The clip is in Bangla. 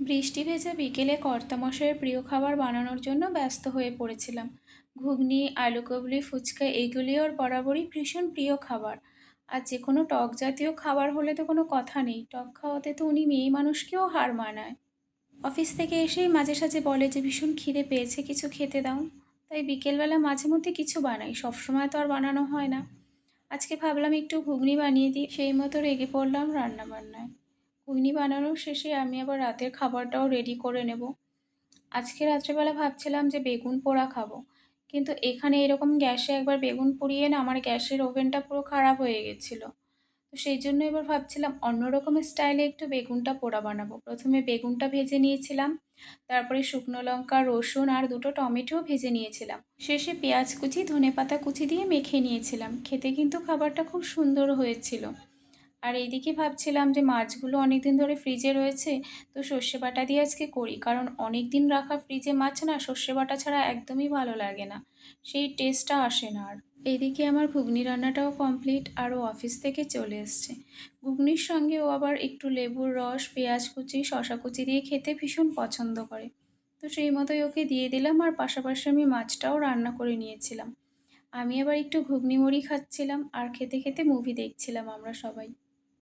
বৃষ্টি ভেজা বিকেলে কর্তামশাইয়ের প্রিয় খাবার বানানোর জন্য ব্যস্ত হয়ে পড়েছিলাম। ঘুগনি, আলু কাবলি, ফুচকা এগুলি ওর বরাবরই ভীষণ প্রিয় খাবার। আর যে কোনো টক জাতীয় খাবার হলে তো কোনো কথা নেই, টক খাওয়াতে তো উনি মেয়ে মানুষকেও হার মানায়। অফিস থেকে এসেই মাঝে সাঝে বলে যে ভীষণ খিদে পেয়েছে, কিছু খেতে দাও। তাই বিকেলবেলা মাঝে মধ্যে কিছু বানাই, সবসময় তো আর বানানো হয় না। আজকে ভাবলাম একটু ঘুগনি বানিয়ে দিই, সেই মতো রেগে পড়লাম রান্না বান্নায়। ঘুগনি বানানোর শেষে আমি আবার রাতের খাবারটাও রেডি করে নেব। আজকে রাত্রেবেলা ভাবছিলাম যে বেগুন পোড়া খাবো, কিন্তু এখানে এরকম গ্যাসে একবার বেগুন পুড়িয়ে না আমার গ্যাসের ওভেনটা পুরো খারাপ হয়ে গেছিলো। তো সেই জন্য এবার ভাবছিলাম অন্য রকমের স্টাইলে একটু বেগুনটা পোড়া বানাবো। প্রথমে বেগুনটা ভেজে নিয়েছিলাম, তারপরে শুকনো লঙ্কা, রসুন আর দুটো টমেটোও ভেজে নিয়েছিলাম। শেষে পেঁয়াজ কুচি, ধনেপাতা কুচি দিয়ে মেখে নিয়েছিলাম। খেতে কিন্তু খাবারটা খুব সুন্দর হয়েছিল। আর এইদিকে ভাবছিলাম যে মাছগুলো অনেক দিন ধরে ফ্রিজে রয়েছে, তো সর্ষে বাটা দিয়ে আজকে করি, কারণ অনেক দিন রাখা ফ্রিজে মাছ না সর্ষে বাটা ছাড়া একদমই ভালো লাগে না, সেই টেস্টটা আসে না আর। এইদিকে আমার ঘুগনি রান্নাটাও কমপ্লিট আর ও অফিস থেকে চলে এসছে। ঘুগনির সঙ্গে ও আবার একটু লেবুর রস, পেঁয়াজ কুচি, শশা কুচি দিয়ে খেতে ভীষণ পছন্দ করে। তো সেই মতোই ওকে দিয়ে দিলাম, আর পাশাপাশি আমি মাছটাও রান্না করে নিয়েছিলাম। আমি আবার একটু ঘুগনি মুড়ি খাচ্ছিলাম আর খেতে খেতে মুভি দেখছিলাম আমরা সবাই।